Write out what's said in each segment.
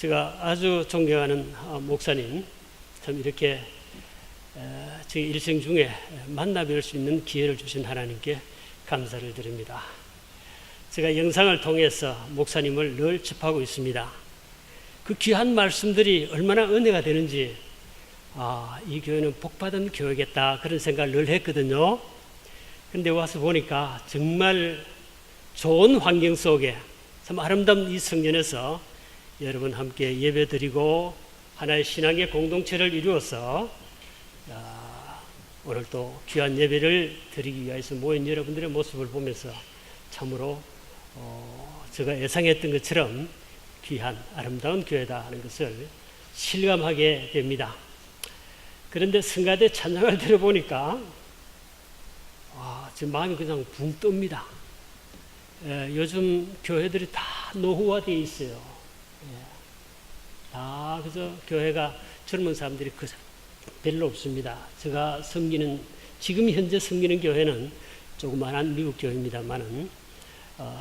제가 아주 존경하는 목사님, 참 이렇게 제 일생 중에 만나 뵐 수 있는 기회를 주신 하나님께 감사를 드립니다. 제가 영상을 통해서 목사님을 늘 접하고 있습니다. 그 귀한 말씀들이 얼마나 은혜가 되는지, 이 교회는 복받은 교회겠다 그런 생각을 늘 했거든요. 근데 와서 보니까 정말 좋은 환경 속에 참 아름다운 이 성전에서 여러분 함께 예배드리고 하나의 신앙의 공동체를 이루어서 오늘 또 귀한 예배를 드리기 위해서 모인 여러분들의 모습을 보면서 참으로 제가 예상했던 것처럼 귀한 아름다운 교회다 하는 것을 실감하게 됩니다. 그런데 성가대 찬양을 들어보니까 제 마음이 그냥 붕 뜹니다. 요즘 교회들이 다 노후화되어 있어요. 다 그저 교회가 젊은 사람들이 별로 없습니다. 제가 지금 현재 섬기는 교회는 조그마한 미국 교회입니다만은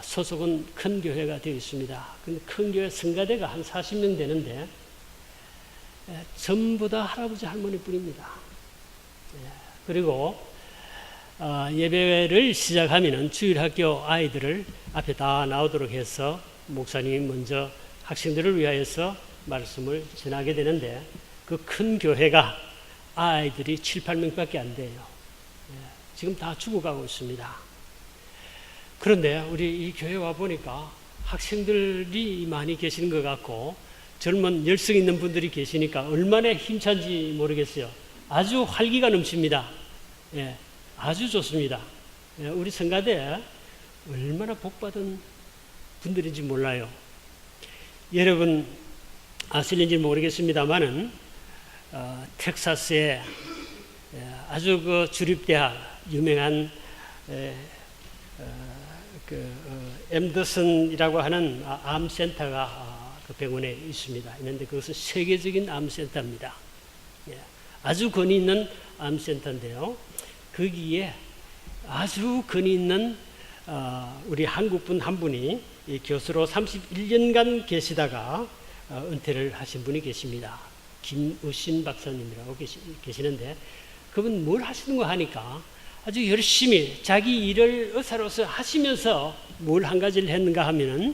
소속은 큰 교회가 되어 있습니다. 근데 큰 교회 성가대가 한 40명 되는데 전부 다 할아버지 할머니뿐입니다. 그리고 예배를 시작하면은 주일학교 아이들을 앞에 다 나오도록 해서 목사님이 먼저 학생들을 위하여서 말씀을 전하게 되는데 그 큰 교회가 아이들이 7, 8명밖에 안 돼요. 지금 다 죽어가고 있습니다. 그런데 우리 이 교회 와 보니까 학생들이 많이 계시는 것 같고 젊은 열성 있는 분들이 계시니까 얼마나 힘찬지 모르겠어요. 아주 활기가 넘칩니다. 아주 좋습니다. 우리 성가대 얼마나 복받은 분들인지 몰라요. 여러분 아실는지 모르겠습니다만은 텍사스에 아주 그 주립대학 유명한 엠더슨이라고 하는 암센터가 그 병원에 있습니다. 있는데 그것은 세계적인 암센터입니다. 아주 권위 있는 암센터인데요. 거기에 아주 권위 있는 우리 한국분 한 분이 교수로 31년간 계시다가 은퇴를 하신 분이 계십니다. 김우신 박사님이라고 계시는데 그분 뭘 하시는 거 하니까 아주 열심히 자기 일을 의사로서 하시면서 뭘 한 가지를 했는가 하면은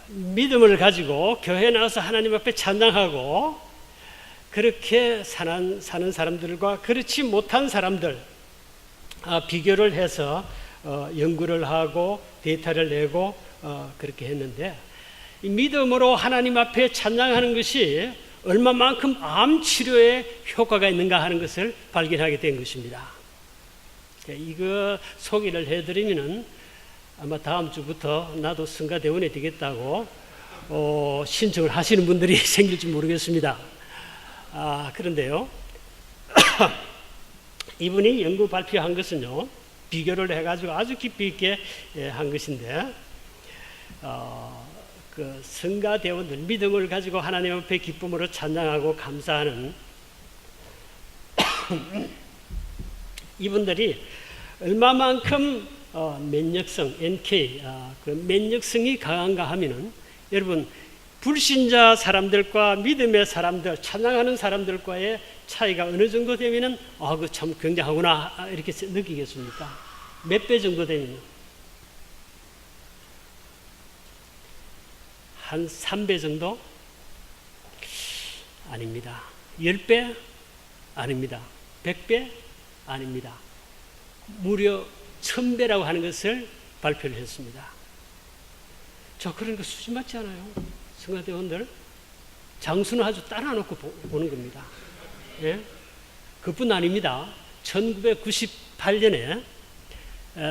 믿음을 가지고 교회에 나와서 하나님 앞에 찬양하고 그렇게 사는 사람들과 그렇지 못한 사람들 비교를 해서 연구를 하고 데이터를 내고 그렇게 했는데 이 믿음으로 하나님 앞에 찬양하는 것이 얼마만큼 암 치료에 효과가 있는가 하는 것을 발견하게 된 것입니다. 이거 소개를 해드리면은 아마 다음 주부터 나도 성가대원이 되겠다고 신청을 하시는 분들이 생길지 모르겠습니다. 그런데요, 이분이 연구 발표한 것은요, 비교를 해가지고 아주 깊이 있게 한 것인데, 그 성가대원들 믿음을 가지고 하나님 앞에 기쁨으로 찬양하고 감사하는 이분들이 얼마만큼 면역성 NK 그 면역성이 강한가 하면은 여러분 불신자 사람들과 믿음의 사람들 찬양하는 사람들과의 차이가 어느 정도 되면은 그 참 굉장하구나 이렇게 느끼겠습니까? 몇 배 정도 되면 한 3배 정도? 아닙니다. 10배? 아닙니다. 100배? 아닙니다. 무려 1000배라고 하는 것을 발표를 했습니다. 저 그런 거 수준 맞지 않아요? 성가대원들 장수는 아주 따라놓고 보는 겁니다. 그뿐 아닙니다. 1998년에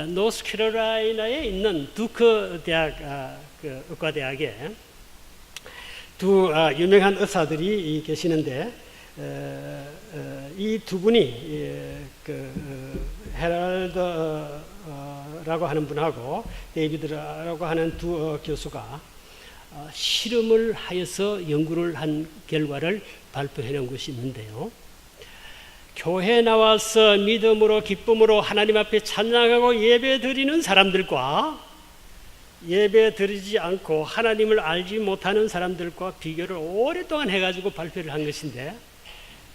노스캐롤라이나에 있는 두크 대학 그 의과대학에 두 유명한 의사들이 계시는데 이 두 분이 헤럴드라고 하는 분하고 데이비드라고 하는 두 교수가 실험을 하여서 연구를 한 결과를 발표해 놓은 것이 있는데요. 교회 나와서 믿음으로 기쁨으로 하나님 앞에 찬양하고 예배 드리는 사람들과 예배 드리지 않고 하나님을 알지 못하는 사람들과 비교를 오랫동안 해가지고 발표를 한 것인데,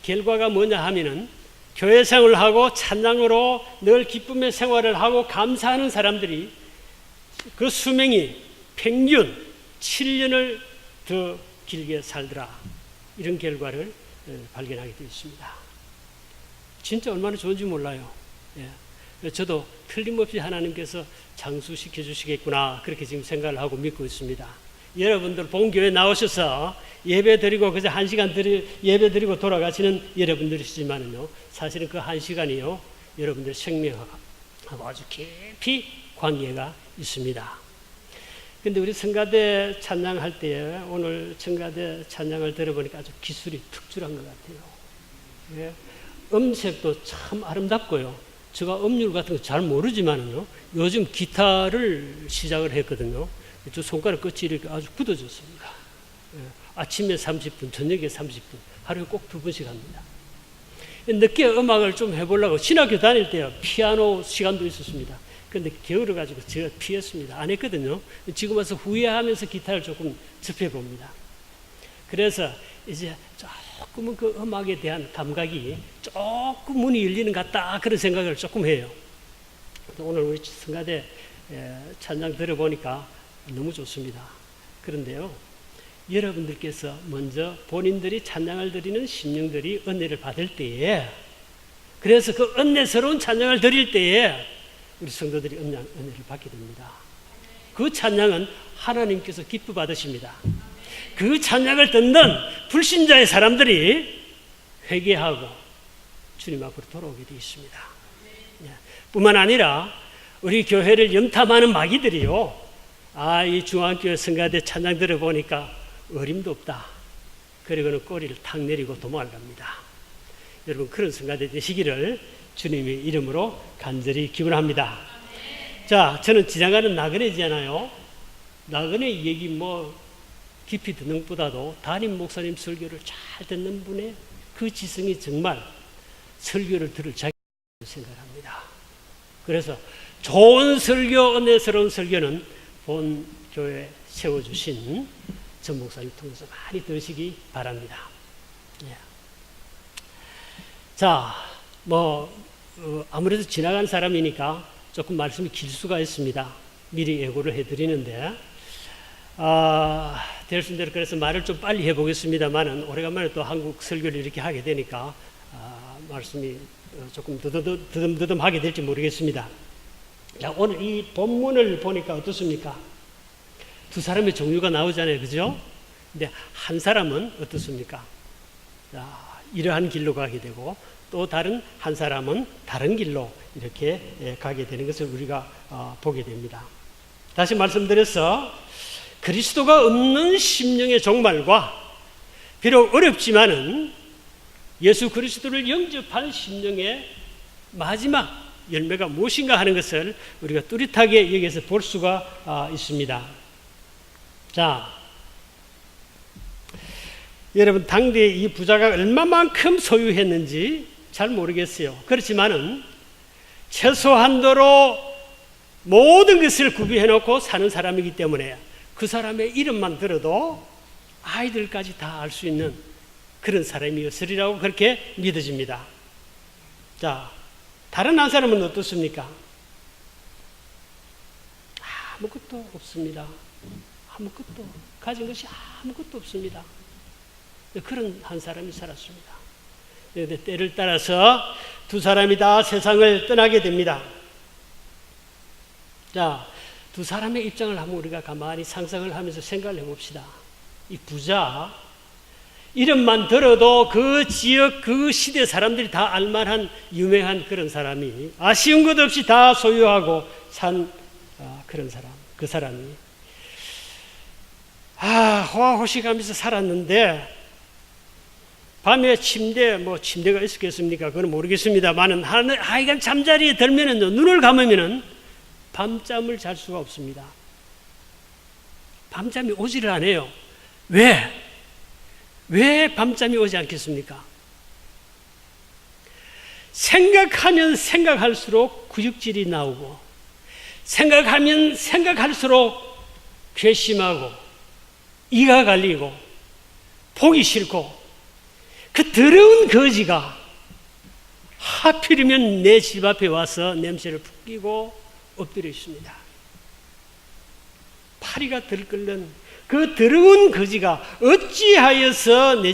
결과가 뭐냐 하면은 교회 생활을 하고 찬양으로 늘 기쁨의 생활을 하고 감사하는 사람들이 그 수명이 평균 7년을 더 길게 살더라, 이런 결과를 발견하게 되어 있습니다. 진짜 얼마나 좋은지 몰라요. 예. 저도 틀림없이 하나님께서 장수시켜 주시겠구나, 그렇게 지금 생각을 하고 믿고 있습니다. 여러분들 본교회 나오셔서 예배 드리고 그저 1시간 예배 드리고 돌아가시는 여러분들이시지만요, 사실은 그 1시간이요 여러분들 생명하고 아주 깊이 관계가 있습니다. 근데 우리 성가대 찬양할 때, 오늘 성가대 찬양을 들어보니까 아주 기술이 특출한 것 같아요. 예. 음색도 참 아름답고요. 제가 음률 같은 거 잘 모르지만요, 요즘 기타를 시작을 했거든요. 저 손가락 끝이 이렇게 아주 굳어졌습니다. 예. 아침에 30분, 저녁에 30분, 하루에 꼭 2번씩 합니다. 늦게 음악을 좀 해보려고 신학교 다닐 때요, 피아노 시간도 있었습니다. 그런데 게으러가지고 제가 피했습니다. 안 했거든요. 지금 와서 후회하면서 기타를 조금 접해봅니다. 그래서 이제 조금은 그 음악에 대한 감각이 조금 문이 열리는 것 같다, 그런 생각을 조금 해요. 오늘 우리 성가대 찬양 들어보니까 너무 좋습니다. 그런데요, 여러분들께서 먼저 본인들이 찬양을 드리는 심령들이 은혜를 받을 때에, 그래서 그 은혜스러운 찬양을 드릴 때에 우리 성도들이 은혜를 받게 됩니다. 그 찬양은 하나님께서 기뻐 받으십니다. 그 찬양을 듣는 불신자의 사람들이 회개하고 주님 앞으로 돌아오게 되어 있습니다. 뿐만 아니라 우리 교회를 염탐하는 마귀들이요, 이 중앙교회 성가대 찬양 들어보니까 어림도 없다, 그리고는 꼬리를 탁 내리고 도망을 갑니다. 여러분, 그런 성가대 되시기를 주님의 이름으로 간절히 기원합니다. 자, 저는 지나가는 나그네잖아요. 나그네 얘기 깊이 듣는 것보다도 담임 목사님 설교를 잘 듣는 분의 그 지성이 정말 설교를 들을 자격이 생각합니다. 그래서 좋은 설교, 은혜스러운 설교는 본 교회 세워주신 전 목사님 통해서 많이 들으시기 바랍니다. 예. 자, 아무래도 지나간 사람이니까 조금 말씀이 길 수가 있습니다. 미리 예고를 해드리는데, 될 수 있는 대로 그래서 말을 좀 빨리 해보겠습니다만은, 오래간만에 또 한국 설교를 이렇게 하게 되니까 말씀이 조금 드듬드듬하게 될지 모르겠습니다. 자, 오늘 이 본문을 보니까 어떻습니까? 두 사람의 종류가 나오잖아요, 그죠? 근데 한 사람은 어떻습니까? 자, 이러한 길로 가게 되고, 또 다른 한 사람은 다른 길로 이렇게 가게 되는 것을 우리가 보게 됩니다. 다시 말씀드려서, 그리스도가 없는 심령의 종말과 비록 어렵지만은 예수 그리스도를 영접한 심령의 마지막 열매가 무엇인가 하는 것을 우리가 뚜렷하게 여기에서 볼 수가 있습니다. 자, 여러분, 당대에 이 부자가 얼마만큼 소유했는지 잘 모르겠어요. 그렇지만은 최소한도로 모든 것을 구비해 놓고 사는 사람이기 때문에 그 사람의 이름만 들어도 아이들까지 다 알 수 있는 그런 사람이었으리라고 그렇게 믿어집니다. 자, 다른 한 사람은 어떻습니까? 아무것도 없습니다. 아무것도, 가진 것이 아무것도 없습니다. 그런 한 사람이 살았습니다. 그런데 때를 따라서 두 사람이 다 세상을 떠나게 됩니다. 자, 두 사람의 입장을 한번 우리가 가만히 상상을 하면서 생각을 해봅시다. 이 부자, 이름만 들어도 그 지역, 그 시대 사람들이 다 알만한 유명한 그런 사람이 아쉬운 것 없이 다 소유하고 산 그런 사람, 그 사람이 호화호식하면서 살았는데, 밤에 침대가 있었겠습니까? 그건 모르겠습니다만은 하여간 잠자리에 들면은요, 눈을 감으면은 밤잠을 잘 수가 없습니다. 밤잠이 오지를 않아요. 왜 밤잠이 오지 않겠습니까? 생각하면 생각할수록 구역질이 나오고, 생각하면 생각할수록 괘씸하고 이가 갈리고 보기 싫고 그 더러운 거지가 하필이면 내 집 앞에 와서 냄새를 풍기고 엎드려 있습니다. 파리가 들끓는 그 더러운 거지가 어찌하여서 내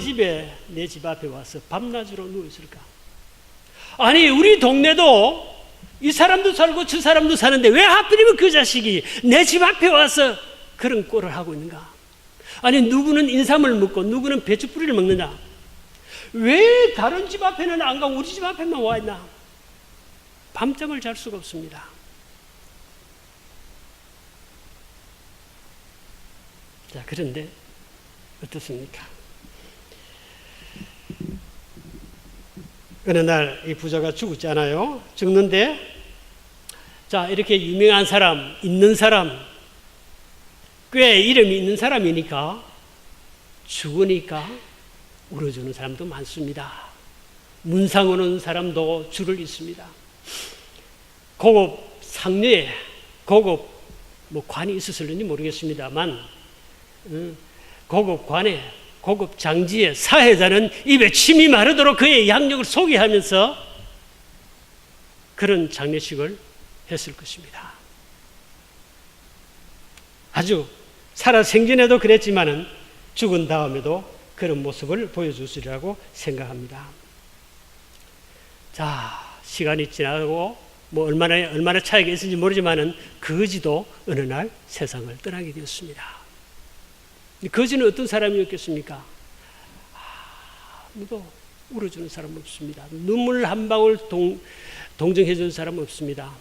집 앞에 와서 밤낮으로 누워 있을까? 아니, 우리 동네도 이 사람도 살고 저 사람도 사는데 왜 하필이면 그 자식이 내 집 앞에 와서 그런 꼴을 하고 있는가? 아니, 누구는 인삼을 먹고 누구는 배추뿌리를 먹느냐? 왜 다른 집 앞에는 안 가고 우리 집 앞에만 와 있나? 밤잠을 잘 수가 없습니다. 자, 그런데 어떻습니까? 어느 날 이 부자가 죽었잖아요. 죽는데, 자, 이렇게 유명한 사람, 있는 사람, 꽤 이름이 있는 사람이니까 죽으니까 울어주는 사람도 많습니다. 문상 오는 사람도 줄을 잇습니다. 고급 상류에 고급 관이 있었을는지 모르겠습니다만, 고급 관에 고급 장지의 사회자는 입에 침이 마르도록 그의 양력을 소개하면서 그런 장례식을 했을 것입니다. 아주 살아 생전에도 그랬지만은 죽은 다음에도 그런 모습을 보여주시리라고 생각합니다. 자, 시간이 지나고 얼마나 차이가 있을지 모르지만은 거지도 어느 날 세상을 떠나게 되었습니다. 거지는 어떤 사람이었겠습니까? 아무도 울어주는 사람 없습니다. 눈물 한 방울 동정해주는 사람 없습니다.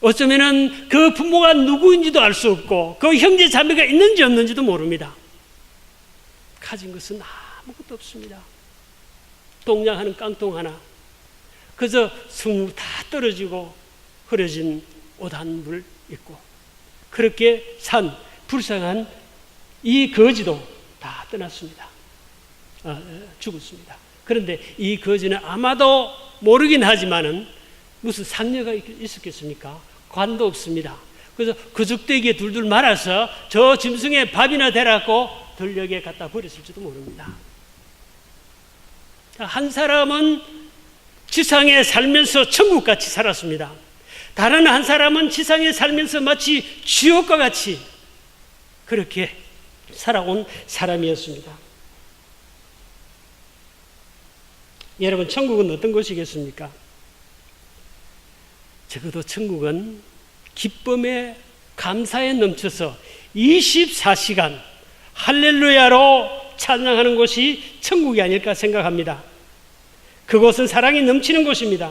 어쩌면은 그 부모가 누구인지도 알 수 없고 그 형제 자매가 있는지 없는지도 모릅니다. 가진 것은 아무것도 없습니다. 동양 하는 깡통 하나, 그저 숨 다 떨어지고 흐려진 옷 한 벌 입고 그렇게 산 불쌍한 이 거지도 다 떠났습니다. 죽었습니다. 그런데 이 거지는 아마도 모르긴 하지만은 무슨 상녀가 있었겠습니까? 관도 없습니다. 그래서 그죽대기에 둘둘 말아서 저 짐승에 밥이나 대라고 들녘에 갖다 버렸을지도 모릅니다. 한 사람은 지상에 살면서 천국같이 살았습니다. 다른 한 사람은 지상에 살면서 마치 지옥과 같이 그렇게 살아온 사람이었습니다. 여러분, 천국은 어떤 곳이겠습니까? 적어도 천국은 기쁨에 감사에 넘쳐서 24시간 할렐루야로 찬양하는 곳이 천국이 아닐까 생각합니다. 그곳은 사랑이 넘치는 곳입니다.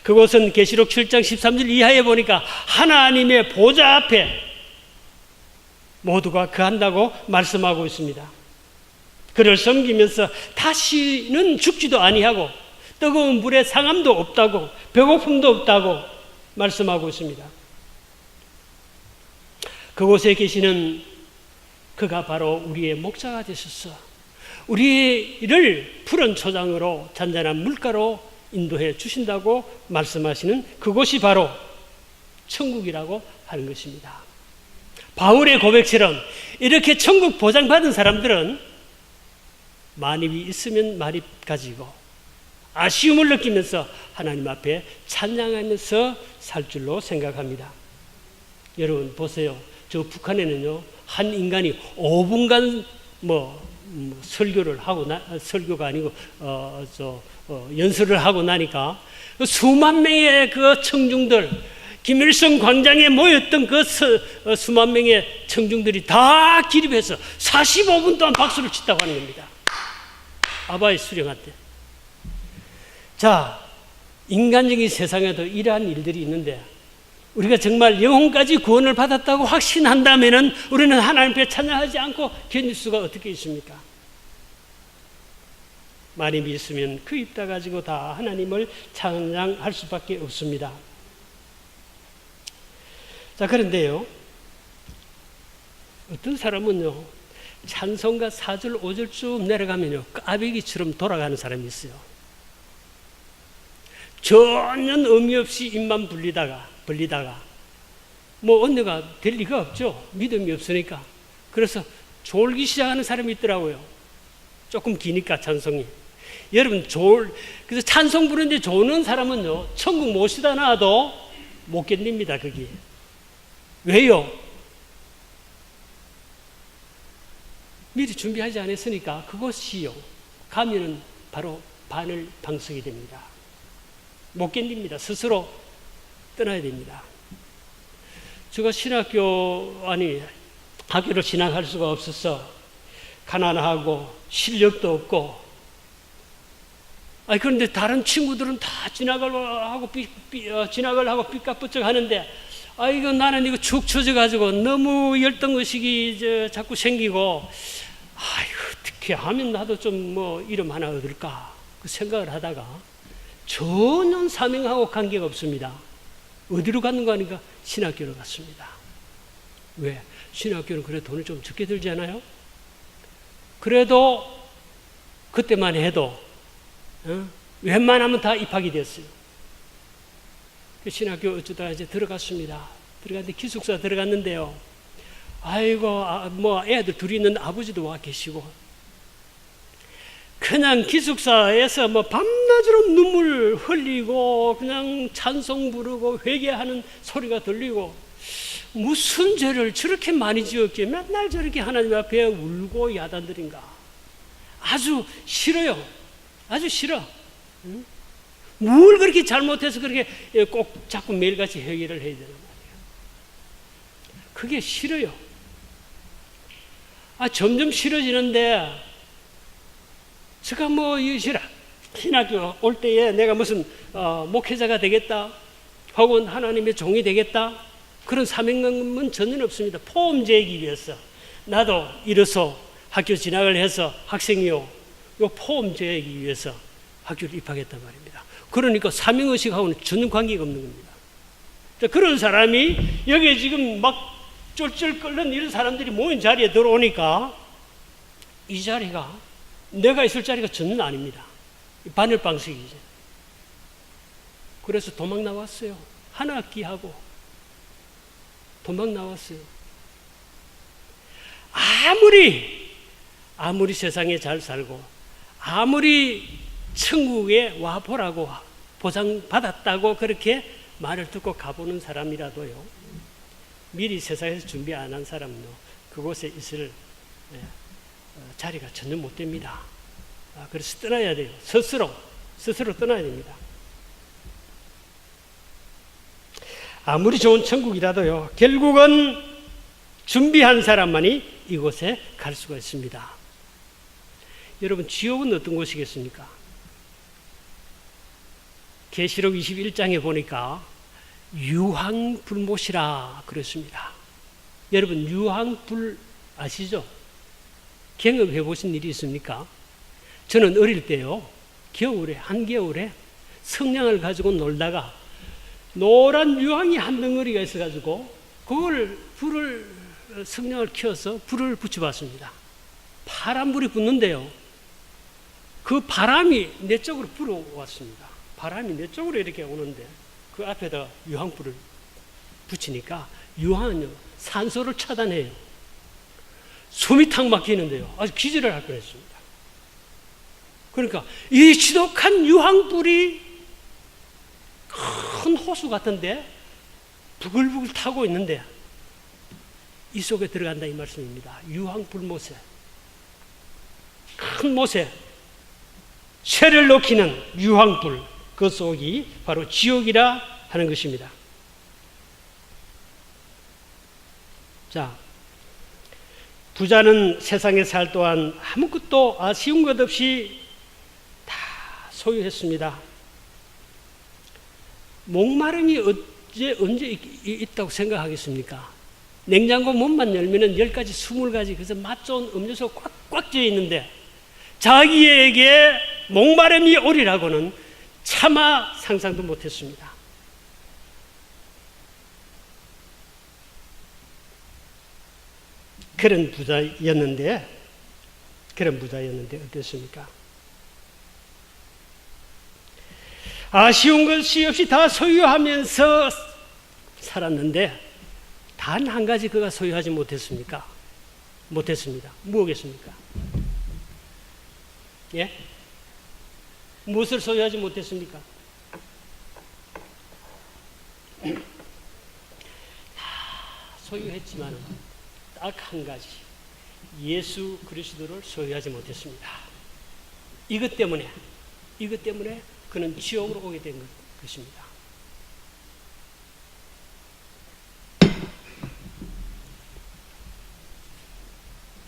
그곳은 계시록 7장 13절 이하에 보니까 하나님의 보좌 앞에 모두가 거한다고 말씀하고 있습니다. 그를 섬기면서 다시는 죽지도 아니하고 뜨거운 물에 상함도 없다고 배고픔도 없다고 말씀하고 있습니다. 그곳에 계시는 그가 바로 우리의 목자가 되셔서 우리를 푸른 초장으로 잔잔한 물가로 인도해 주신다고 말씀하시는 그곳이 바로 천국이라고 하는 것입니다. 바울의 고백처럼 이렇게 천국 보장받은 사람들은 만입이 있으면 만입 가지고 아쉬움을 느끼면서 하나님 앞에 찬양하면서 살 줄로 생각합니다. 여러분 보세요. 저 북한에는요, 한 인간이 5분간 설교를 하고 설교가 아니고 연설을 하고 나니까 수만 명의 그 청중들, 김일성 광장에 모였던 그 수만 명의 청중들이 다 기립해서 45분 동안 박수를 쳤다고 하는 겁니다. 아바이 수령할 때. 자, 인간적인 세상에도 이러한 일들이 있는데 우리가 정말 영혼까지 구원을 받았다고 확신한다면은 우리는 하나님 앞에 찬양하지 않고 견딜 수가 어떻게 있습니까? 많이 믿으면 그 입 다 가지고 다 하나님을 찬양할 수밖에 없습니다. 자, 그런데요, 어떤 사람은요, 찬송가 4절, 5절 쭉 내려가면요, 까베기처럼 돌아가는 사람이 있어요. 전혀 의미 없이 입만 벌리다가 뭐 언어가 될 리가 없죠. 믿음이 없으니까. 그래서 졸기 시작하는 사람이 있더라고요. 조금 기니까 찬송이. 여러분 그래서 찬송 부르는데 조는 사람은요, 천국 모시다 놔도 못 견딥니다. 그게 왜요? 미리 준비하지 않았으니까. 그것이요, 가면은 바로 바늘 방석이 됩니다. 못 견딥니다. 스스로 떠나야 됩니다. 제가 학교를 진학할 수가 없어서 가난하고 실력도 없고, 그런데 다른 친구들은 다 진학을 하고 삐까뻔쩍 하는데, 나는 이거 축 처져가지고 너무 열등의식이 자꾸 생기고, 어떻게 하면 나도 좀 이름 하나 얻을까 그 생각을 하다가 전혀 사명하고 관계가 없습니다. 어디로 갔는가 하니까 신학교로 갔습니다. 왜? 신학교는 그래 돈을 좀 적게 들지 않아요? 그래도 그때만 해도 웬만하면 다 입학이 됐어요. 그 신학교 어쩌다 이제 들어갔습니다. 들어갔는데 기숙사 들어갔는데요. 애들 둘이 있는 아버지도 와 계시고, 그냥 기숙사에서 밤낮으로 눈물 흘리고 그냥 찬송 부르고 회개하는 소리가 들리고, 무슨 죄를 저렇게 많이 지었기에 맨날 저렇게 하나님 앞에 울고 야단들인가. 아주 싫어요. 아주 싫어. 뭘 그렇게 잘못해서 그렇게 꼭 자꾸 매일같이 회개를 해야 되는 말이에요. 그게 싫어요. 점점 싫어지는데, 제가 신학교 올 때에 내가 무슨 목회자가 되겠다 혹은 하나님의 종이 되겠다 그런 사명감은 전혀 없습니다. 포옹제이기 위해서 나도 이로써 학교 진학을 해서 학생이요, 요 포옹제이기 위해서 학교를 입학했단 말입니다. 그러니까 사명의식하고는 전혀 관계가 없는 겁니다. 그런 사람이 여기에 지금 막 쫄쫄 끓는 이런 사람들이 모인 자리에 들어오니까 이 자리가 내가 있을 자리가 전혀 아닙니다. 바늘방석이죠. 그래서 도망 나왔어요. 한 학기하고 도망 나왔어요. 아무리 세상에 잘 살고 아무리 천국에 와보라고 보장받았다고 그렇게 말을 듣고 가보는 사람이라도요, 미리 세상에서 준비 안 한 사람은 그곳에 있을 자리가 전혀 못 됩니다. 그래서 떠나야 돼요. 스스로 떠나야 됩니다. 아무리 좋은 천국이라도요, 결국은 준비한 사람만이 이곳에 갈 수가 있습니다. 여러분, 지옥은 어떤 곳이겠습니까? 계시록 21장에 보니까 유황불못이라 그랬습니다. 여러분, 유황불 아시죠? 경험해 보신 일이 있습니까? 저는 어릴 때요, 한겨울에 성냥을 가지고 놀다가 노란 유황이 한 덩어리가 있어가지고 그걸 성냥을 켜서 불을 붙여봤습니다. 파란 불이 붙는데요, 그 바람이 내 쪽으로 불어왔습니다. 바람이 내 쪽으로 이렇게 오는데 그 앞에다 유황불을 붙이니까 유황은요, 산소를 차단해요. 숨이 탁 막히는데요, 아주 기절을 할 뻔했습니다. 그러니까 이 지독한 유황불이 큰 호수 같은데 부글부글 타고 있는데 이 속에 들어간다 이 말씀입니다. 유황불못에, 큰 못에 쇠를 녹이는 유황불, 그 속이 바로 지옥이라 하는 것입니다. 자, 부자는 세상에 살 동안 아무것도 아쉬운 것 없이 다 소유했습니다. 목마름이 언제 있다고 생각하겠습니까? 냉장고 문만 열면은 10가지, 20가지 그래서 맛 좋은 음료수 꽉꽉 쥐어 있는데 자기에게 목마름이 오리라고는 차마 상상도 못했습니다. 그런 부자였는데 어땠습니까? 아쉬운 것이 없이 다 소유하면서 살았는데 단 한 가지 그가 소유하지 못했습니까? 못했습니다. 무엇이겠습니까? 예? 무엇을 소유하지 못했습니까? 다 소유했지만 딱 한 가지, 예수 그리스도를 소유하지 못했습니다. 이것 때문에 그는 지옥으로 오게 된 것입니다.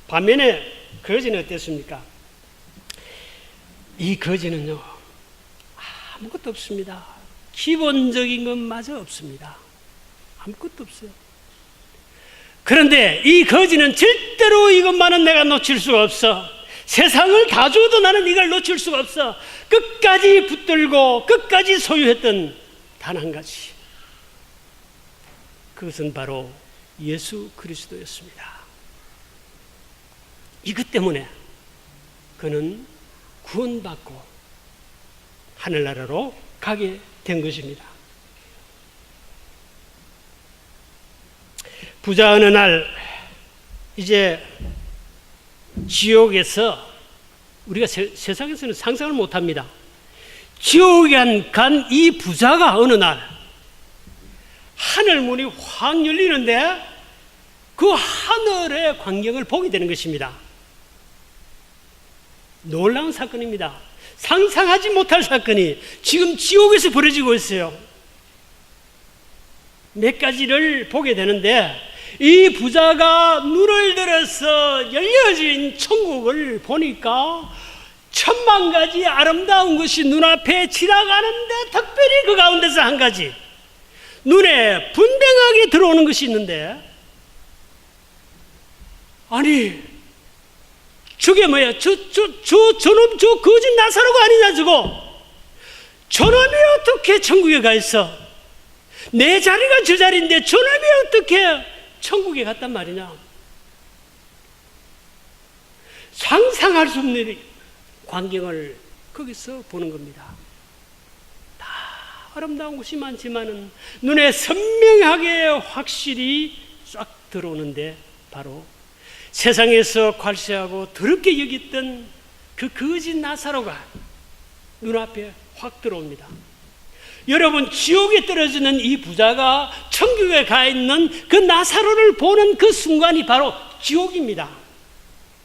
반면에 거지는 어땠습니까? 이 거지는요, 아무것도 없습니다. 기본적인 것마저 없습니다. 아무것도 없어요. 그런데 이 거지는 절대로 이것만은 내가 놓칠 수가 없어. 세상을 다 줘도 나는 이걸 놓칠 수가 없어. 끝까지 붙들고 끝까지 소유했던 단 한 가지. 그것은 바로 예수 그리스도였습니다. 이것 때문에 그는 구원받고 하늘나라로 가게 된 것입니다. 부자 어느 날 이제 지옥에서 우리가 세상에서는 상상을 못합니다. 지옥에 간 이 부자가 어느 날 하늘 문이 확 열리는데 그 하늘의 광경을 보게 되는 것입니다. 놀라운 사건입니다. 상상하지 못할 사건이 지금 지옥에서 벌어지고 있어요. 몇 가지를 보게 되는데 이 부자가 눈을 들어서 열려진 천국을 보니까 10,000가지 아름다운 것이 눈앞에 지나가는데 특별히 그 가운데서 한 가지 눈에 분명하게 들어오는 것이 있는데, 아니 저게 뭐야? 저놈 저 거짓 나사로가 아니냐 저거? 저놈이 어떻게 천국에 가 있어? 내 자리가 저 자리인데 저놈이 어떻게 천국에 갔단 말이냐? 상상할 수 없는 광경을 거기서 보는 겁니다. 다 아름다운 곳이 많지만은 눈에 선명하게 확실히 싹 들어오는데 바로 세상에서 괄세하고 더럽게 여겼던 그 거짓 나사로가 눈앞에 확 들어옵니다. 여러분, 지옥에 떨어지는 이 부자가 천국에 가 있는 그 나사로를 보는 그 순간이 바로 지옥입니다.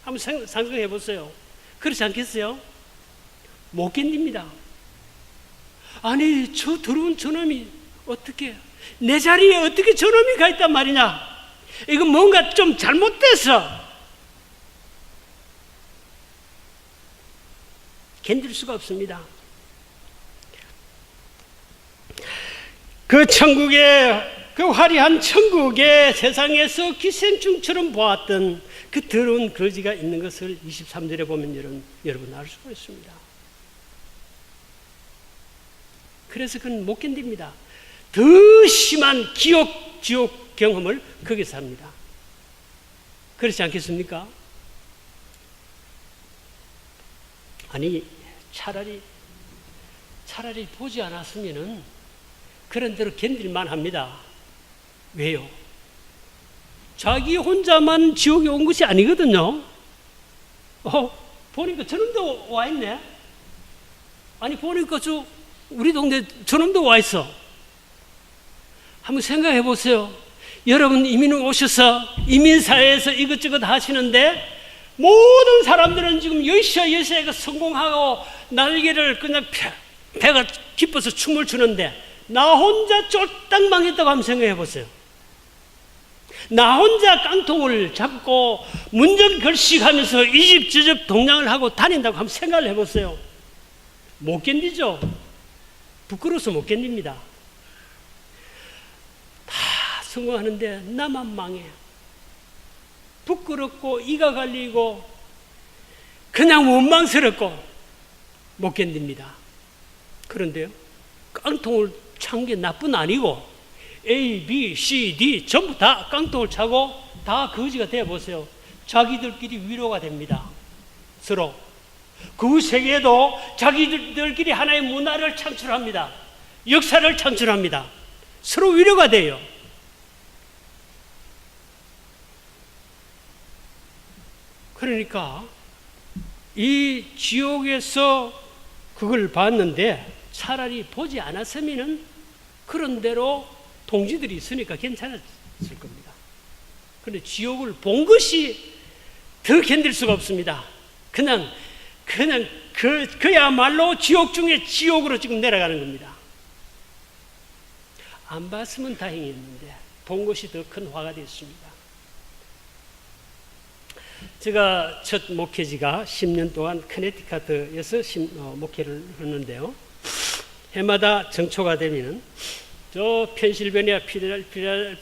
한번 상상해 보세요. 그렇지 않겠어요? 못 견딥니다. 아니 저 더러운 저놈이 어떻게 내 자리에 어떻게 저놈이 가 있단 말이냐? 이건 뭔가 좀 잘못돼서 견딜 수가 없습니다. 그 천국의 그 화려한 천국의 세상에서 기생충처럼 보았던 그 더러운 거지가 있는 것을 23절에 보면 여러분 알 수가 있습니다. 그래서 그는 못 견딥니다. 더 심한 지옥 경험을 거기서 합니다. 그렇지 않겠습니까? 아니 차라리 보지 않았으면은 그런 대로 견딜만 합니다. 왜요? 자기 혼자만 지옥에 온 것이 아니거든요. 보니까 저놈도 와 있네. 아니 보니까 우리 동네 저놈도 와 있어. 한번 생각해 보세요. 여러분 이민 오셔서 이민사회에서 이것저것 하시는데 모든 사람들은 지금 여시가 성공하고 날개를 그냥 배가 기뻐서 춤을 추는데 나 혼자 쫄딱 망했다고 한번 생각해 보세요. 나 혼자 깡통을 잡고 문전걸식하면서 이 집 저 집 동냥을 하고 다닌다고 한번 생각을 해보세요. 못 견디죠. 부끄러워서 못 견딥니다. 다 성공하는데 나만 망해. 부끄럽고 이가 갈리고 그냥 원망스럽고 못 견딥니다. 그런데요, 깡통을 찬 게 나뿐 아니고 A, B, C, D 전부 다 깡통을 차고 다 거지가 되어보세요. 자기들끼리 위로가 됩니다. 서로. 그 세계에도 자기들끼리 하나의 문화를 창출합니다. 역사를 창출합니다. 서로 위로가 돼요. 그러니까 이 지옥에서 그걸 봤는데 차라리 보지 않았으면은 그런 대로 동지들이 있으니까 괜찮았을 겁니다. 그런데 지옥을 본 것이 더 견딜 수가 없습니다. 그냥 그야말로 지옥 중에 지옥으로 지금 내려가는 겁니다. 안 봤으면 다행이었는데 본 것이 더 큰 화가 됐습니다. 제가 첫 목회지가 10년 동안 커네티컷에서 목회를 했는데요. 해마다 정초가 되면은 저 펜실베니아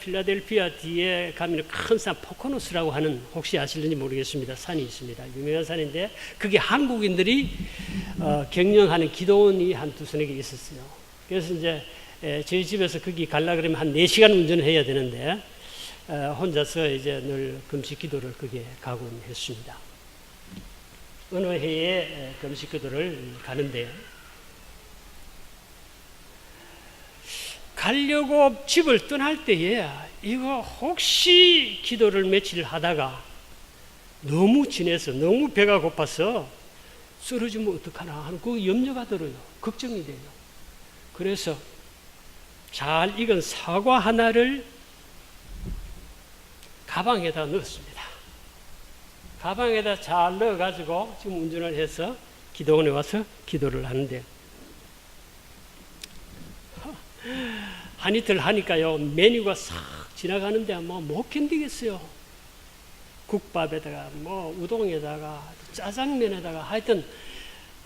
필라델피아 뒤에 가면 큰 산 포코노스라고 하는, 혹시 아실는지 모르겠습니다. 산이 있습니다. 유명한 산인데 그게 한국인들이 경영하는 기도원이 한 두서너 개 있었어요. 그래서 이제 저희 집에서 거기 가려고 그러면 한 4시간 운전을 해야 되는데 혼자서 이제 늘 금식 기도를 거기에 가곤 했습니다. 어느 해에 금식 기도를 가는데요. 가려고 집을 떠날 때에 이거 혹시 기도를 며칠 하다가 너무 지내서 너무 배가 고파서 쓰러지면 어떡하나 하는 그 염려가 들어요. 걱정이 돼요. 그래서 잘 익은 사과 하나를 가방에다 넣었습니다. 가방에다 잘 넣어가지고 지금 운전을 해서 기도원에 와서 기도를 하는데, 한 이틀 하니까요, 메뉴가 싹 지나가는데 못 견디겠어요. 국밥에다가 우동에다가 짜장면에다가 하여튼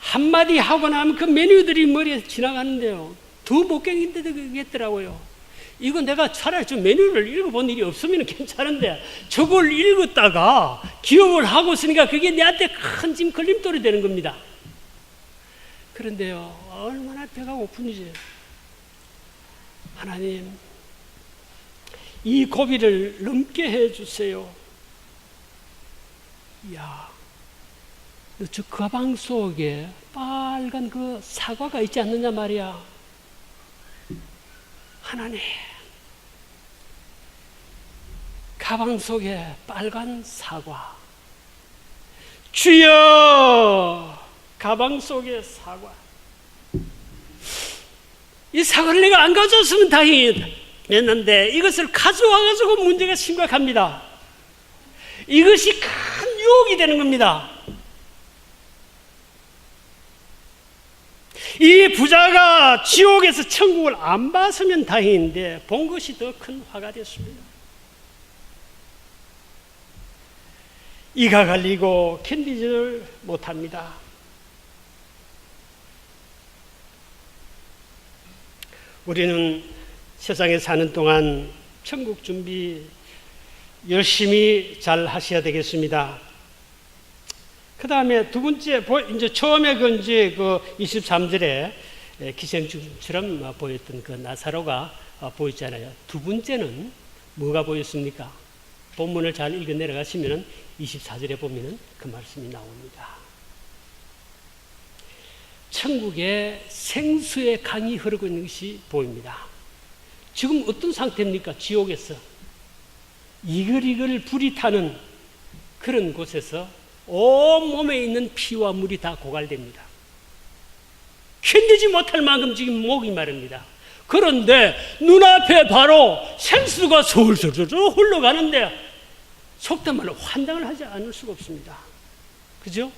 한마디 하고 나면 그 메뉴들이 머리에 지나가는데요, 더 못 견디겠더라고요. 이거 내가 차라리 좀 메뉴를 읽어본 일이 없으면 괜찮은데 저걸 읽었다가 기억을 하고 있으니까 그게 내한테 큰 짐 걸림돌이 되는 겁니다. 그런데요, 얼마나 배가 고픈지, 하나님, 이 고비를 넘게 해주세요. 이야, 저 가방 속에 빨간 그 사과가 있지 않느냐 말이야. 하나님, 가방 속에 빨간 사과. 주여, 가방 속에 사과. 이 사과를 내가 안 가져왔으면 다행이었는데 이것을 가져와가지고 문제가 심각합니다. 이것이 큰 유혹이 되는 겁니다. 이 부자가 지옥에서 천국을 안 봤으면 다행인데 본 것이 더 큰 화가 됐습니다. 이가 갈리고 견디지를 못합니다. 우리는 세상에 사는 동안 천국 준비 열심히 잘 하셔야 되겠습니다. 그 다음에 두 번째, 이제 처음에 그 23절에 기생충처럼 보였던 그 나사로가 보였잖아요. 두 번째는 뭐가 보였습니까? 본문을 잘 읽어 내려가시면 24절에 보면 그 말씀이 나옵니다. 천국에 생수의 강이 흐르고 있는 것이 보입니다. 지금 어떤 상태입니까? 지옥에서 이글이글 불이 타는 그런 곳에서 온몸에 있는 피와 물이 다 고갈됩니다. 견디지 못할 만큼 지금 목이 마릅니다. 그런데 눈앞에 바로 생수가 솔솔 흘러가는데 속된 말로 환장을 하지 않을 수가 없습니다. 그죠?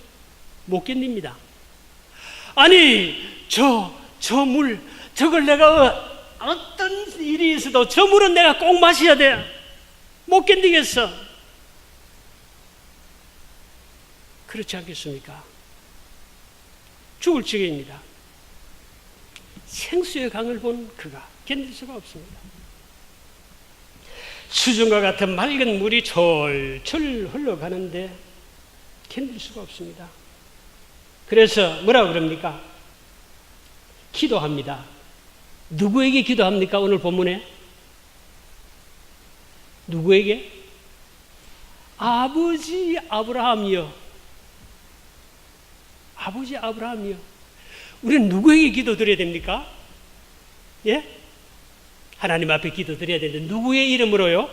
못 견딥니다. 아니, 저 물, 저걸 내가 어떤 일이 있어도 저 물은 내가 꼭 마셔야 돼. 못 견디겠어. 그렇지 않겠습니까? 죽을 지경입니다. 생수의 강을 본 그가 견딜 수가 없습니다. 수정과 같은 맑은 물이 철철 흘러가는데 견딜 수가 없습니다. 그래서 뭐라고 그럽니까? 기도합니다. 누구에게 기도합니까? 오늘 본문에 누구에게? 아버지 아브라함이요. 아버지 아브라함이요. 우리는 누구에게 기도드려야 됩니까? 예? 하나님 앞에 기도드려야 되는데 누구의 이름으로요?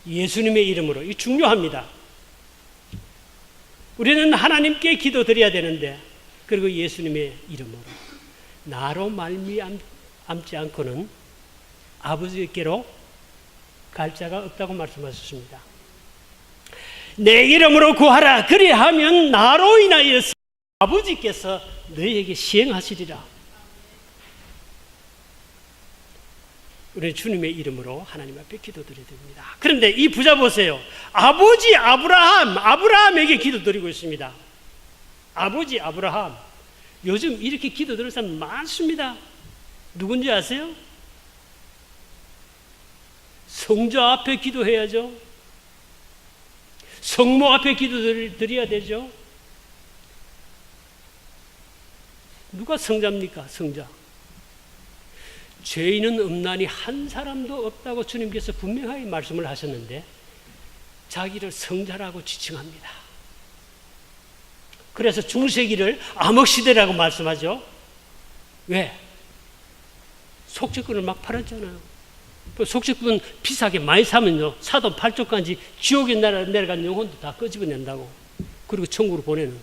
예수님의 이름으로. 이 중요합니다. 우리는 하나님께 기도드려야 되는데, 그리고 예수님의 이름으로 나로 말미암지 않고는 아버지께로 갈 자가 없다고 말씀하셨습니다. 내 이름으로 구하라. 그리하면 나로 인하여서 아버지께서 너희에게 시행하시리라. 우리 주님의 이름으로 하나님 앞에 기도드려야 됩니다. 그런데 이 부자 보세요. 아버지 아브라함에게 기도드리고 있습니다. 아버지 아브라함. 요즘 이렇게 기도드리는 사람 많습니다. 누군지 아세요? 성자 앞에 기도해야죠. 성모 앞에 기도드려야 되죠. 누가 성자입니까? 성자. 죄인은 없나니 한 사람도 없다고 주님께서 분명하게 말씀을 하셨는데 자기를 성자라고 지칭합니다. 그래서 중세기를 암흑시대라고 말씀하죠. 왜? 속죄권을 막 팔았잖아요. 속죄권 비싸게 많이 사면요, 사돈 8조까지 지옥에 내려간 영혼도 다 끄집어낸다고. 그리고 천국으로 보내는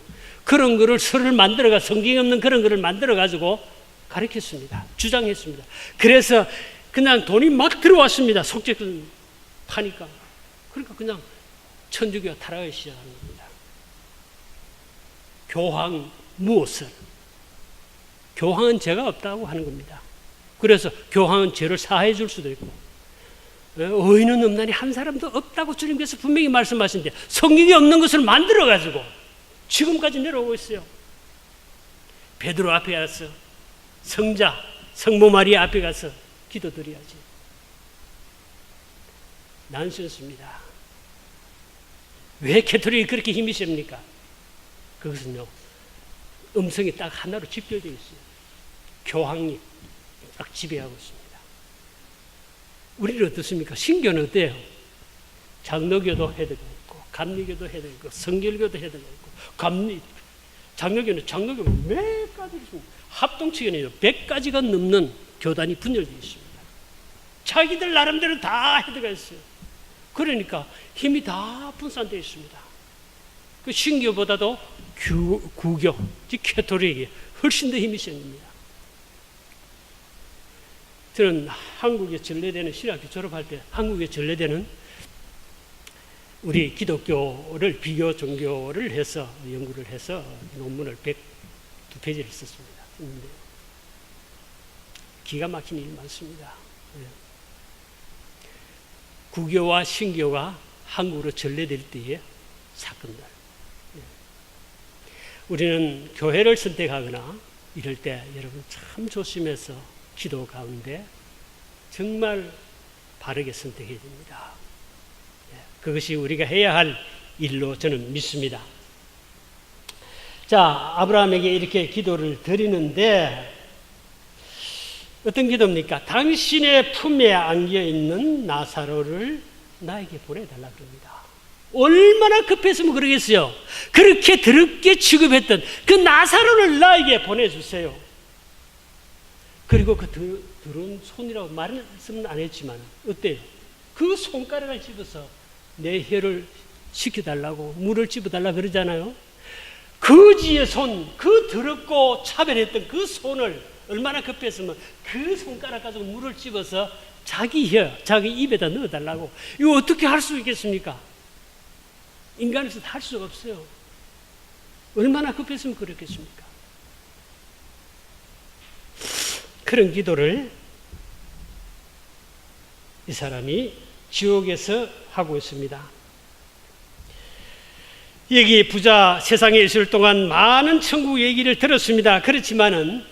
그런 거를 서를 만들어가, 성경에 없는 그런 거를 만들어가지고 가르쳤습니다. 주장했습니다. 그래서 그냥 돈이 막 들어왔습니다. 속죄권 파니까. 그러니까 그냥 천주교가 타락하기 시작하는 겁니다. 교황 무엇을? 교황은 죄가 없다고 하는 겁니다. 그래서 교황은 죄를 사해 줄 수도 있고, 의인은 없나니 한 사람도 없다고 주님께서 분명히 말씀하신데 성경에 없는 것을 만들어 가지고 지금까지 내려오고 있어요. 베드로 앞에 가서 성자 성모 마리아 앞에 가서 기도드려야지. 난센스입니다. 왜 캐톨릭이 그렇게 힘이 셉니까? 그것은요, 음성이 딱 하나로 집결되어 있어요. 교황이 딱 지배하고 있습니다. 우리는 어떻습니까? 신교는 어때요? 장로교도 해야 되고 있고, 감리교도 해야 되고 있고, 성결교도 해야 되고 있고, 장로교는 몇 가지 있습니다. 합동치교는 100가지가 넘는 교단이 분열되어 있습니다. 자기들 나름대로 다 해드가 있어요. 그러니까 힘이 다 분산되어 있습니다. 그 신교보다도 구교, 즉 캐톨릭이 훨씬 더 힘이 생깁니다. 저는 한국에 전래되는, 신학교 졸업할 때 한국에 전래되는 우리 기독교를, 비교 종교를 해서 연구를 해서 논문을 102페이지를 썼습니다. 기가 막힌 일이 많습니다. 구교와 신교가 한국으로 전래될 때의 사건들. 우리는 교회를 선택하거나 이럴 때 여러분 참 조심해서 기도 가운데 정말 바르게 선택해야 됩니다. 그것이 우리가 해야 할 일로 저는 믿습니다. 자, 아브라함에게 이렇게 기도를 드리는데 어떤 기도입니까? 당신의 품에 안겨있는 나사로를 나에게 보내달라 그럽니다. 얼마나 급했으면 그러겠어요. 그렇게 더럽게 취급했던 그 나사로를 나에게 보내주세요. 그리고 그 더러운 손이라고 말씀은 안 했지만 어때요? 그 손가락을 집어서 내 혀를 식혀달라고, 물을 집어달라 그러잖아요. 거지의 손, 그 더럽고 차별했던 그 손을 얼마나 급했으면 그 손가락 가지고 물을 집어서 자기 혀, 자기 입에다 넣어달라고. 이거 어떻게 할 수 있겠습니까? 인간에서 할 수가 없어요. 얼마나 급했으면 그렇겠습니까? 그런 기도를 이 사람이 지옥에서 하고 있습니다. 여기 부자 세상에 있을 동안 많은 천국 얘기를 들었습니다. 그렇지만은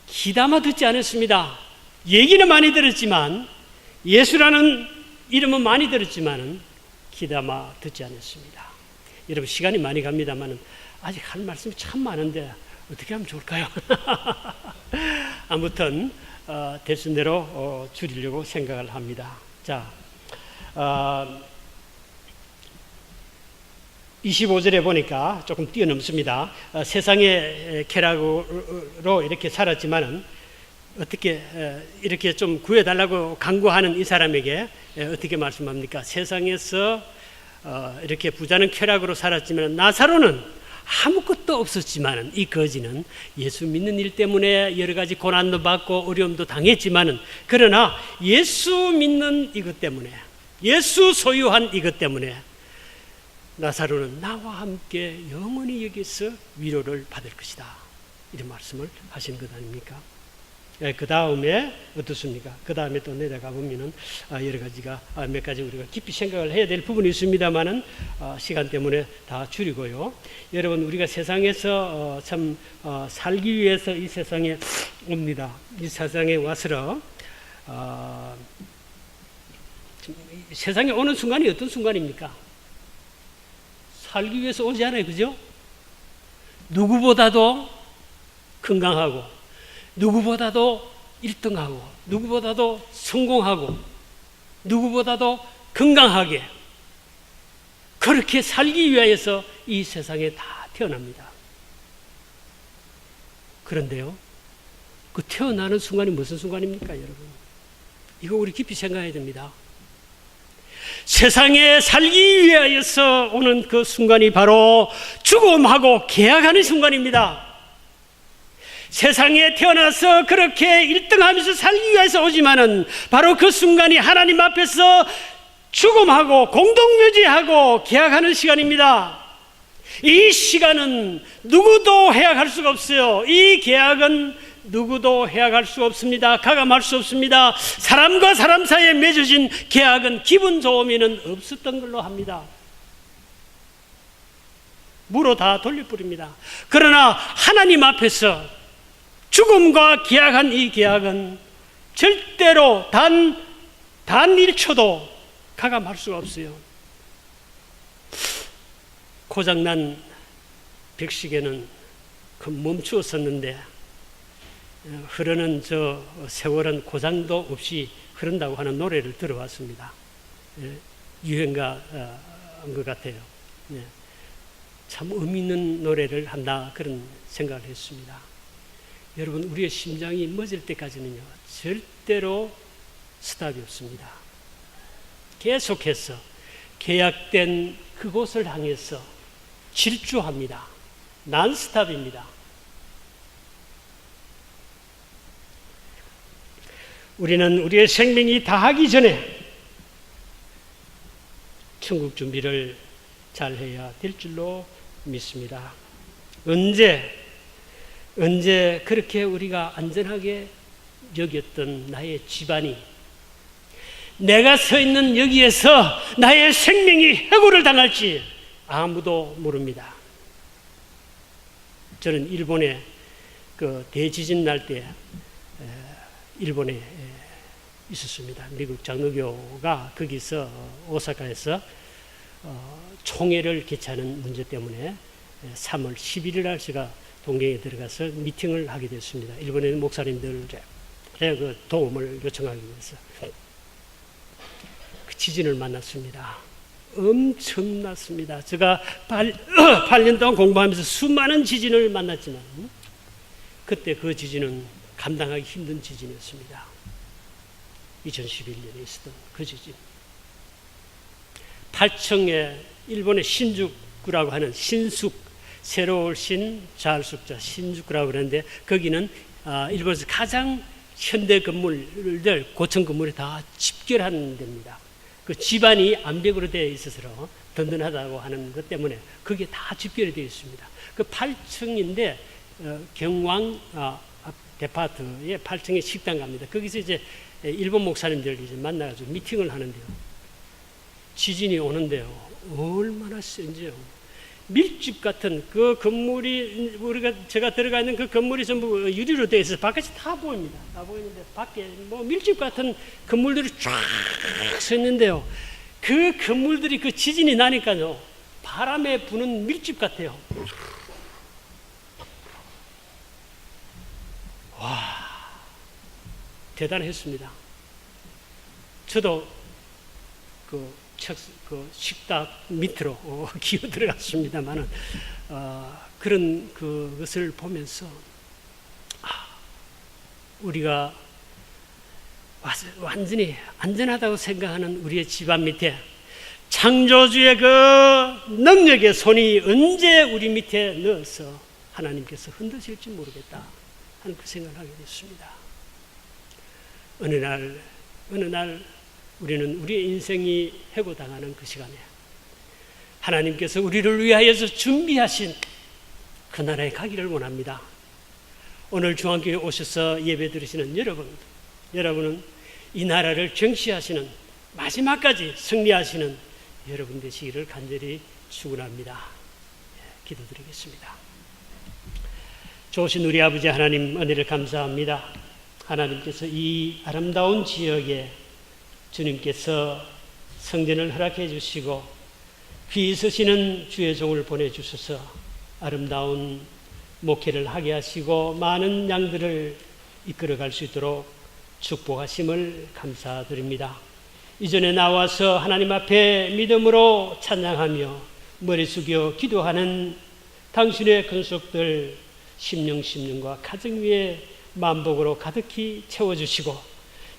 귀담아 듣지 않았습니다. 얘기는 많이 들었지만, 예수라는 이름은 많이 들었지만은 귀담아 듣지 않았습니다. 여러분 시간이 많이 갑니다만은 아직 할 말씀이 참 많은데 어떻게 하면 좋을까요? 아무튼 되신 대로 줄이려고 생각을 합니다. 자, 25절에 보니까 조금 뛰어넘습니다. 세상의 쾌락으로 이렇게 살았지만은 어떻게 이렇게 좀 구해달라고 간구하는 이 사람에게 어떻게 말씀합니까? 세상에서 이렇게 부자는 쾌락으로 살았지만 나사로는 아무것도 없었지만 이 거지는 예수 믿는 일 때문에 여러 가지 고난도 받고 어려움도 당했지만 그러나 예수 믿는 이것 때문에 예수 소유한 이것 때문에 나사로는 나와 함께 영원히 여기서 위로를 받을 것이다. 이런 말씀을 하시는 것 아닙니까? 그 다음에 어떻습니까? 그 다음에 또 내려가 보면은 여러 가지가 몇 가지 우리가 깊이 생각을 해야 될 부분이 있습니다만은 시간 때문에 다 줄이고요. 여러분 우리가 세상에서 참 살기 위해서 이 세상에 옵니다. 이 세상에 와서 세상에 오는 순간이 어떤 순간입니까? 살기 위해서 오지 않아요, 그죠? 누구보다도 건강하고 누구보다도 1등하고 누구보다도 성공하고 누구보다도 건강하게 그렇게 살기 위하여서 이 세상에 다 태어납니다. 그런데요, 그 태어나는 순간이 무슨 순간입니까, 여러분? 이거 우리 깊이 생각해야 됩니다. 세상에 살기 위하여서 오는 그 순간이 바로 죽음하고 계약하는 순간입니다. 세상에 태어나서 그렇게 1등하면서 살기 위해서 오지만은 바로 그 순간이 하나님 앞에서 죽음하고 공동묘지하고 계약하는 시간입니다. 이 시간은 누구도 해약할 수가 없어요. 이 계약은 누구도 해약할 수 없습니다. 가감할 수 없습니다. 사람과 사람 사이에 맺어진 계약은 기분 좋으면 없었던 걸로 합니다. 무로 다 돌려버립니다. 그러나 하나님 앞에서 죽음과 계약한 이 계약은 절대로 단 1초도 가감할 수가 없어요. 고장난 벽시계는 멈추었었는데 흐르는 저 세월은 고장도 없이 흐른다고 하는 노래를 들어왔습니다. 유행가인 것 같아요. 참 의미 있는 노래를 한다 그런 생각을 했습니다. 여러분 우리의 심장이 멎을 때까지는요 절대로 스탑이 없습니다. 계속해서 계약된 그곳을 향해서 질주합니다. 난스탑입니다. 우리는 우리의 생명이 다하기 전에 천국 준비를 잘 해야 될 줄로 믿습니다. 언제 그렇게 우리가 안전하게 여겼던 나의 집안이 내가 서 있는 여기에서 나의 생명이 해고를 당할지 아무도 모릅니다. 저는 일본에 그 대지진 날 때 일본에 있었습니다. 미국 장로교가 거기서 오사카에서 총회를 개최하는 문제 때문에 3월 11일 날 제가 동경에 들어가서 미팅을 하게 됐습니다. 일본에 있는 목사님들의 그 도움을 요청하기 위해서 그 지진을 만났습니다. 엄청났습니다. 제가 8년 동안 공부하면서 수많은 지진을 만났지만 그때 그 지진은 감당하기 힘든 지진이었습니다. 2011년에 있었던 그 지진. 8층에 일본의 신주쿠라고 하는 신숙 새로울 신 자을숙자 신주쿠라고 그러는데 거기는 일본에서 가장 현대 건물들 고층 건물이 다 집결하는 데입니다. 그 집안이 암벽으로 되어 있어서 든든하다고 하는 것 때문에 그게 다 집결이 되어 있습니다. 그 8층인데 경왕 데파트에 8층에 식당 갑니다. 거기서 이제 일본 목사님들 이제 만나가지고 미팅을 하는데요. 지진이 오는데요. 얼마나 센지요. 밀집 같은 그 건물이 제가 들어가 있는 그 건물이 전부 유리로 되어 있어서 바깥이 다 보입니다. 다 보이는데 밖에 뭐 밀집 같은 건물들이 쫙 서 있는데요. 그 건물들이 그 지진이 나니까요. 바람에 부는 밀집 같아요. 와, 대단했습니다. 저도 그 식탁 밑으로 기어 들어갔습니다만은 그런 그것을 보면서 우리가 완전히 안전하다고 생각하는 우리의 집안 밑에 창조주의 그 능력의 손이 언제 우리 밑에 넣어서 하나님께서 흔드실지 모르겠다 하는 그 생각을 하게 됐습니다. 어느 날 우리는 우리의 인생이 해고당하는 그 시간에 하나님께서 우리를 위하여서 준비하신 그 나라에 가기를 원합니다. 오늘 중앙교회 오셔서 예배 드리시는 여러분은 이 나라를 정치하시는 마지막까지 승리하시는 여러분 되시기를 간절히 축원합니다. 기도드리겠습니다. 좋으신 우리 아버지 하나님, 은혜를 감사합니다. 하나님께서 이 아름다운 지역에 주님께서 성전을 허락해 주시고 귀히 서시는 주의 종을 보내주셔서 아름다운 목회를 하게 하시고 많은 양들을 이끌어갈 수 있도록 축복하심을 감사드립니다. 이전에 나와서 하나님 앞에 믿음으로 찬양하며 머리 숙여 기도하는 당신의 근속들 심령과 가정 위에 만복으로 가득히 채워주시고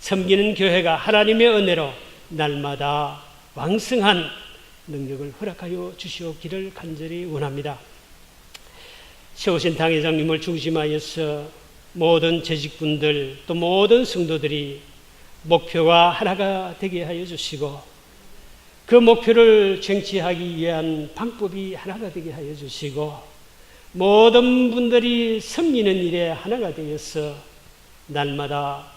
섬기는 교회가 하나님의 은혜로 날마다 왕성한 능력을 허락하여 주시옵기를 간절히 원합니다. 세우신 당회장님을 중심하여서 모든 재직분들 또 모든 성도들이 목표가 하나가 되게 하여 주시고 그 목표를 쟁취하기 위한 방법이 하나가 되게 하여 주시고 모든 분들이 섬기는 일에 하나가 되어서 날마다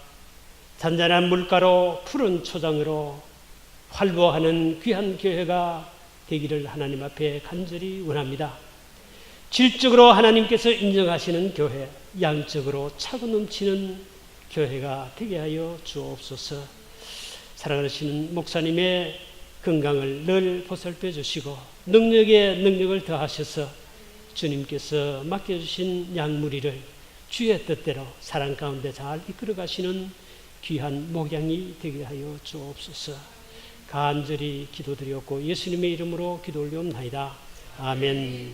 잔잔한 물가로 푸른 초장으로 활보하는 귀한 교회가 되기를 하나님 앞에 간절히 원합니다. 질적으로 하나님께서 인정하시는 교회, 양적으로 차고 넘치는 교회가 되게 하여 주옵소서. 살아가시는 목사님의 건강을 늘 보살펴 주시고 능력을 더하셔서 주님께서 맡겨주신 양무리를 주의 뜻대로 사랑 가운데 잘 이끌어 가시는 귀한 목양이 되게 하여 주옵소서. 간절히 기도드렸고 예수님의 이름으로 기도 올리옵나이다. 아멘.